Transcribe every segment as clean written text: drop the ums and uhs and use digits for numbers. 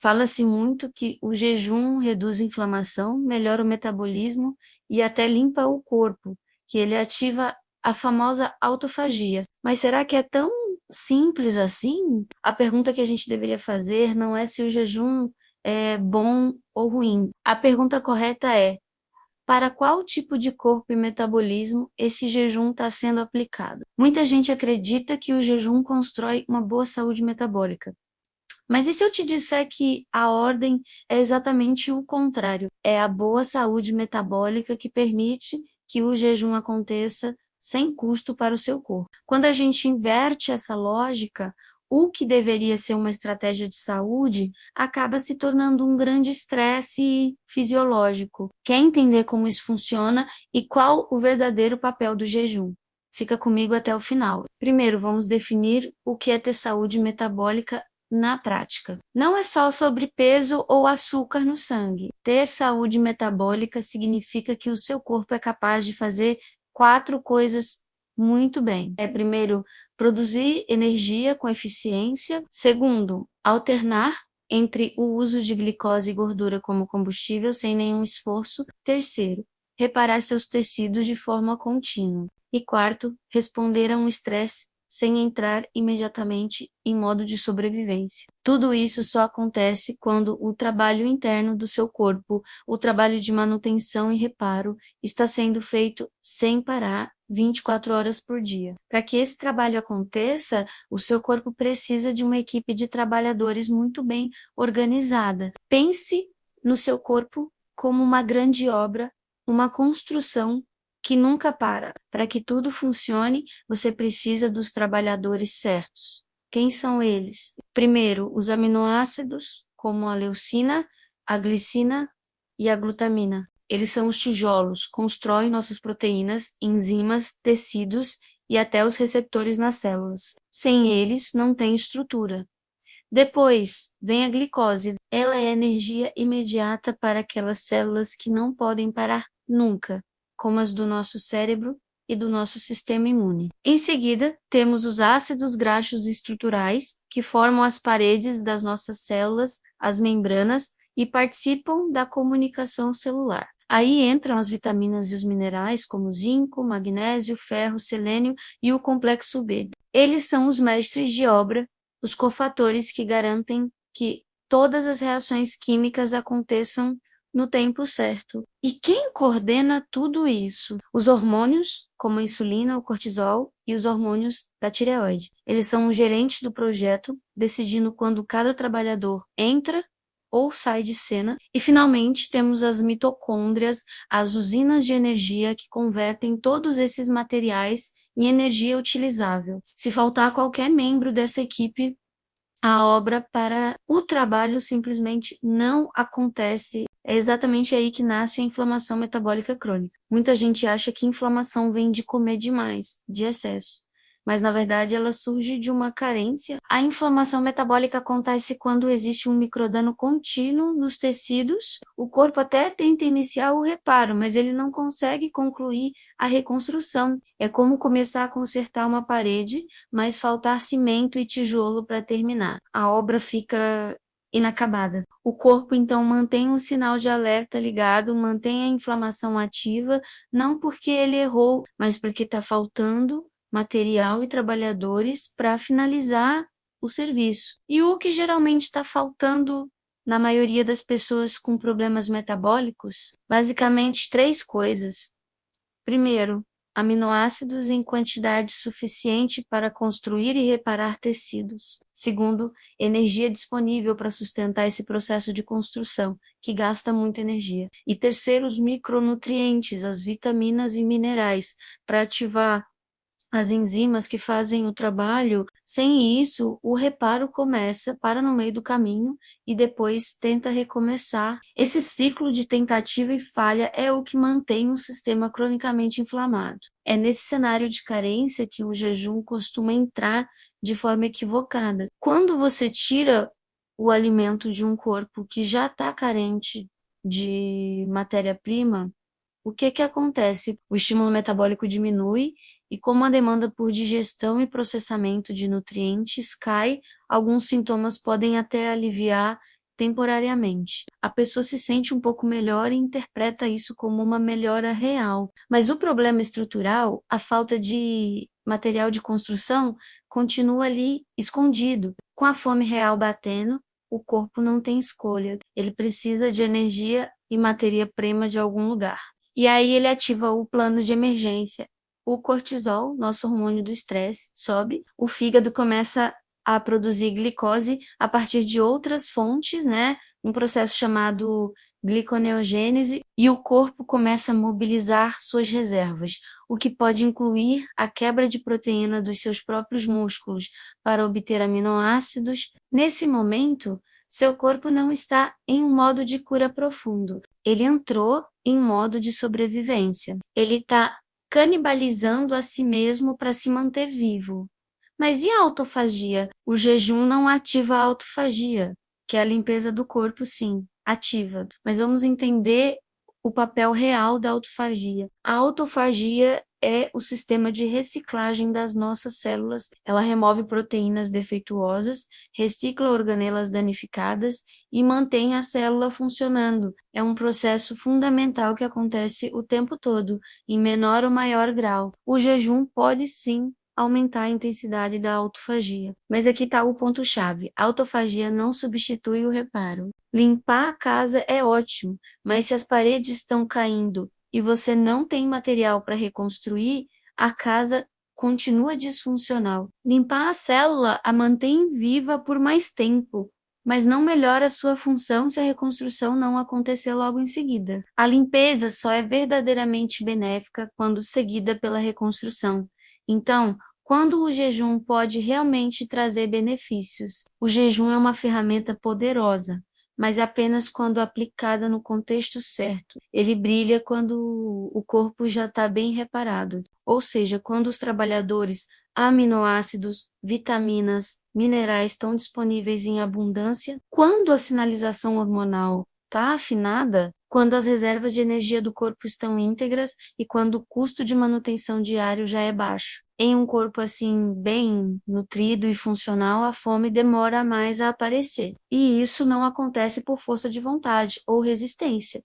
Fala-se muito que o jejum reduz a inflamação, melhora o metabolismo e até limpa o corpo, que ele ativa a famosa autofagia. Mas será que é tão simples assim? A pergunta que a gente deveria fazer não é se o jejum é bom ou ruim. A pergunta correta é: para qual tipo de corpo e metabolismo esse jejum está sendo aplicado? Muita gente acredita que o jejum constrói uma boa saúde metabólica. Mas e se eu te disser que a ordem é exatamente o contrário? É a boa saúde metabólica que permite que o jejum aconteça sem custo para o seu corpo. Quando a gente inverte essa lógica, o que deveria ser uma estratégia de saúde acaba se tornando um grande estresse fisiológico. Quer entender como isso funciona e qual o verdadeiro papel do jejum? Fica comigo até o final. Primeiro, vamos definir o que é ter saúde metabólica na prática. Não é só sobre peso ou açúcar no sangue. Ter saúde metabólica significa que o seu corpo é capaz de fazer 4 coisas muito bem. Primeiro, produzir energia com eficiência. Segundo, alternar entre o uso de glicose e gordura como combustível sem nenhum esforço. Terceiro, reparar seus tecidos de forma contínua. E quarto, responder a um estresse sem entrar imediatamente em modo de sobrevivência. Tudo isso só acontece quando o trabalho interno do seu corpo, o trabalho de manutenção e reparo, está sendo feito sem parar 24 horas por dia. Para que esse trabalho aconteça, o seu corpo precisa de uma equipe de trabalhadores muito bem organizada. Pense no seu corpo como uma grande obra, uma construção que nunca para. Para que tudo funcione, você precisa dos trabalhadores certos. Quem são eles? Primeiro, os aminoácidos, como a leucina, a glicina e a glutamina. Eles são os tijolos, constroem nossas proteínas, enzimas, tecidos e até os receptores nas células. Sem eles, não tem estrutura. Depois, vem a glicose. Ela é energia imediata para aquelas células que não podem parar nunca, como as do nosso cérebro e do nosso sistema imune. Em seguida, temos os ácidos graxos estruturais, que formam as paredes das nossas células, as membranas, e participam da comunicação celular. Aí entram as vitaminas e os minerais, como zinco, magnésio, ferro, selênio e o complexo B. Eles são os mestres de obra, os cofatores que garantem que todas as reações químicas aconteçam no tempo certo. E quem coordena tudo isso? Os hormônios, como a insulina, o cortisol e os hormônios da tireoide. Eles são os gerentes do projeto, decidindo quando cada trabalhador entra ou sai de cena. E, finalmente, temos as mitocôndrias, as usinas de energia que convertem todos esses materiais em energia utilizável. Se faltar qualquer membro dessa equipe, a obra para o trabalho simplesmente não acontece. É exatamente aí que nasce a inflamação metabólica crônica. Muita gente acha que inflamação vem de comer demais, de excesso. Mas, na verdade, ela surge de uma carência. A inflamação metabólica acontece quando existe um microdano contínuo nos tecidos. O corpo até tenta iniciar o reparo, mas ele não consegue concluir a reconstrução. É como começar a consertar uma parede, mas faltar cimento e tijolo para terminar. A obra fica inacabada. O corpo, então, mantém o sinal de alerta ligado, mantém a inflamação ativa, não porque ele errou, mas porque está faltando material e trabalhadores para finalizar o serviço. E o que geralmente está faltando na maioria das pessoas com problemas metabólicos? Basicamente, 3 coisas. Primeiro, aminoácidos em quantidade suficiente para construir e reparar tecidos. Segundo, energia disponível para sustentar esse processo de construção, que gasta muita energia. E terceiro, os micronutrientes, as vitaminas e minerais, para ativar as enzimas que fazem o trabalho. Sem isso, o reparo começa, para no meio do caminho e depois tenta recomeçar. Esse ciclo de tentativa e falha é o que mantém o sistema cronicamente inflamado. É nesse cenário de carência que o jejum costuma entrar de forma equivocada. Quando você tira o alimento de um corpo que já está carente de matéria-prima, o que que acontece? O estímulo metabólico diminui e, como a demanda por digestão e processamento de nutrientes cai, alguns sintomas podem até aliviar temporariamente. A pessoa se sente um pouco melhor e interpreta isso como uma melhora real. Mas o problema estrutural, a falta de material de construção, continua ali escondido. Com a fome real batendo, o corpo não tem escolha. Ele precisa de energia e matéria-prima de algum lugar. E aí ele ativa o plano de emergência. O cortisol, nosso hormônio do estresse, sobe, o fígado começa a produzir glicose a partir de outras fontes, né? Um processo chamado gliconeogênese, e o corpo começa a mobilizar suas reservas, o que pode incluir a quebra de proteína dos seus próprios músculos para obter aminoácidos. Nesse momento, seu corpo não está em um modo de cura profundo. Ele entrou em modo de sobrevivência. Ele está canibalizando a si mesmo para se manter vivo. Mas e a autofagia? O jejum não ativa a autofagia, que é a limpeza do corpo, sim, ativa. Mas vamos entender o papel real da autofagia. A autofagia é o sistema de reciclagem das nossas células. Ela remove proteínas defeituosas, recicla organelas danificadas e mantém a célula funcionando. É um processo fundamental que acontece o tempo todo, em menor ou maior grau. O jejum pode sim aumentar a intensidade da autofagia. Mas aqui está o ponto-chave. A autofagia não substitui o reparo. Limpar a casa é ótimo, mas se as paredes estão caindo e você não tem material para reconstruir, a casa continua disfuncional. Limpar a célula a mantém viva por mais tempo, mas não melhora sua função se a reconstrução não acontecer logo em seguida. A limpeza só é verdadeiramente benéfica quando seguida pela reconstrução. Então, quando o jejum pode realmente trazer benefícios? O jejum é uma ferramenta poderosa, mas apenas quando aplicada no contexto certo. Ele brilha quando o corpo já está bem reparado, ou seja, quando os trabalhadores aminoácidos, vitaminas, minerais estão disponíveis em abundância, quando a sinalização hormonal está afinada, quando as reservas de energia do corpo estão íntegras e quando o custo de manutenção diário já é baixo. Em um corpo assim bem nutrido e funcional, a fome demora mais a aparecer. E isso não acontece por força de vontade ou resistência,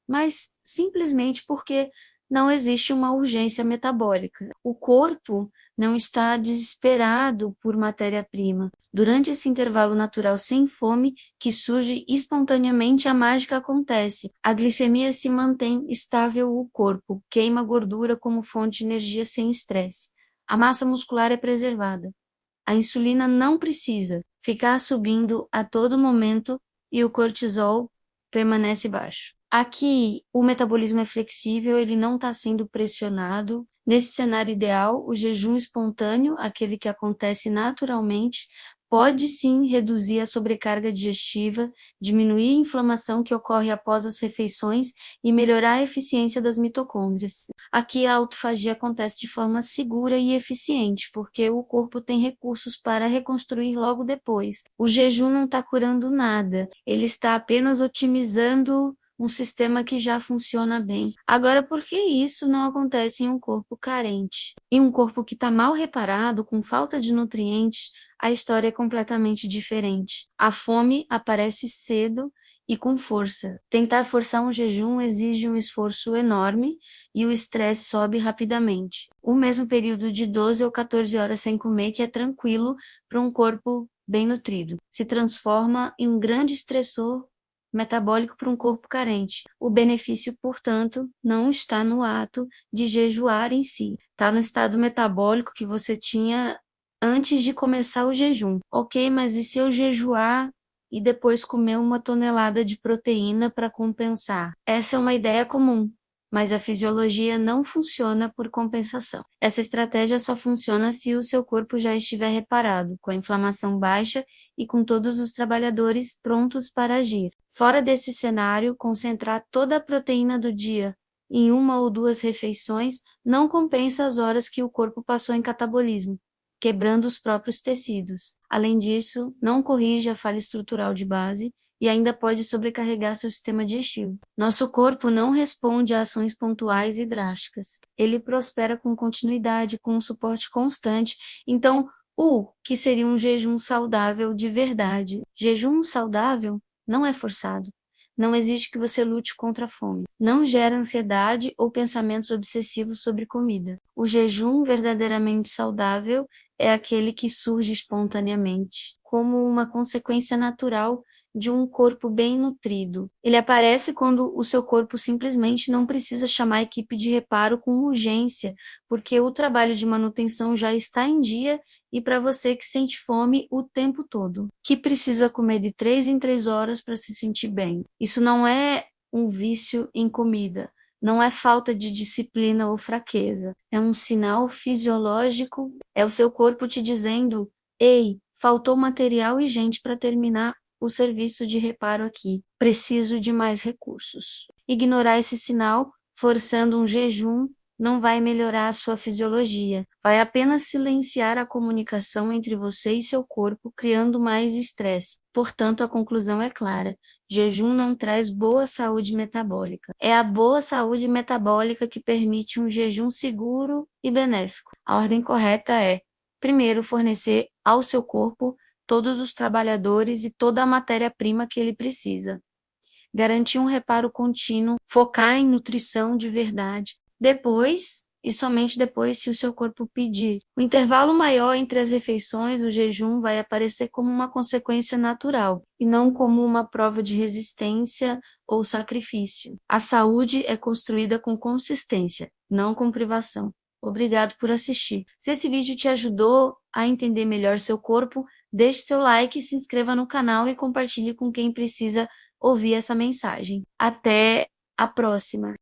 mas simplesmente porque não existe uma urgência metabólica. O corpo não está desesperado por matéria-prima. Durante esse intervalo natural sem fome, que surge espontaneamente, a mágica acontece. A glicemia se mantém estável, o corpo queima gordura como fonte de energia sem estresse. A massa muscular é preservada. A insulina não precisa ficar subindo a todo momento e o cortisol permanece baixo. Aqui, o metabolismo é flexível, ele não está sendo pressionado. Nesse cenário ideal, o jejum espontâneo, aquele que acontece naturalmente, pode sim reduzir a sobrecarga digestiva, diminuir a inflamação que ocorre após as refeições e melhorar a eficiência das mitocôndrias. Aqui a autofagia acontece de forma segura e eficiente, porque o corpo tem recursos para reconstruir logo depois. O jejum não está curando nada, ele está apenas otimizando um sistema que já funciona bem. Agora, por que isso não acontece em um corpo carente? Em um corpo que está mal reparado, com falta de nutrientes, a história é completamente diferente. A fome aparece cedo e com força. Tentar forçar um jejum exige um esforço enorme e o estresse sobe rapidamente. O mesmo período de 12 ou 14 horas sem comer, que é tranquilo para um corpo bem nutrido, se transforma em um grande estressor metabólico para um corpo carente. O benefício, portanto, não está no ato de jejuar em si, está no estado metabólico que você tinha antes de começar o jejum. Ok, mas e se eu jejuar e depois comer 1 tonelada de proteína para compensar? Essa é uma ideia comum, mas a fisiologia não funciona por compensação. Essa estratégia só funciona se o seu corpo já estiver reparado, com a inflamação baixa e com todos os trabalhadores prontos para agir. Fora desse cenário, concentrar toda a proteína do dia em 1 ou 2 refeições não compensa as horas que o corpo passou em catabolismo, quebrando os próprios tecidos. Além disso, não corrige a falha estrutural de base e ainda pode sobrecarregar seu sistema digestivo. Nosso corpo não responde a ações pontuais e drásticas. Ele prospera com continuidade, com um suporte constante. Então, o que seria um jejum saudável de verdade? Jejum saudável não é forçado. Não exige que você lute contra a fome. Não gera ansiedade ou pensamentos obsessivos sobre comida. O jejum verdadeiramente saudável é aquele que surge espontaneamente, como uma consequência natural de um corpo bem nutrido. Ele aparece quando o seu corpo simplesmente não precisa chamar a equipe de reparo com urgência, porque o trabalho de manutenção já está em dia e para você que sente fome o tempo todo, que precisa comer de 3 em 3 horas para se sentir bem. Isso não é um vício em comida, não é falta de disciplina ou fraqueza, é um sinal fisiológico, é o seu corpo te dizendo: ei, faltou material e gente para terminar o serviço de reparo aqui. Preciso de mais recursos. Ignorar esse sinal, forçando um jejum, não vai melhorar a sua fisiologia. Vai apenas silenciar a comunicação entre você e seu corpo, criando mais estresse. Portanto, a conclusão é clara: jejum não traz boa saúde metabólica. É a boa saúde metabólica que permite um jejum seguro e benéfico. A ordem correta é: primeiro, fornecer ao seu corpo todos os trabalhadores e toda a matéria-prima que ele precisa. Garantir um reparo contínuo, focar em nutrição de verdade. Depois, e somente depois, se o seu corpo pedir. O intervalo maior entre as refeições, o jejum, vai aparecer como uma consequência natural, e não como uma prova de resistência ou sacrifício. A saúde é construída com consistência, não com privação. Obrigado por assistir. Se esse vídeo te ajudou a entender melhor seu corpo, deixe seu like, se inscreva no canal e compartilhe com quem precisa ouvir essa mensagem. Até a próxima!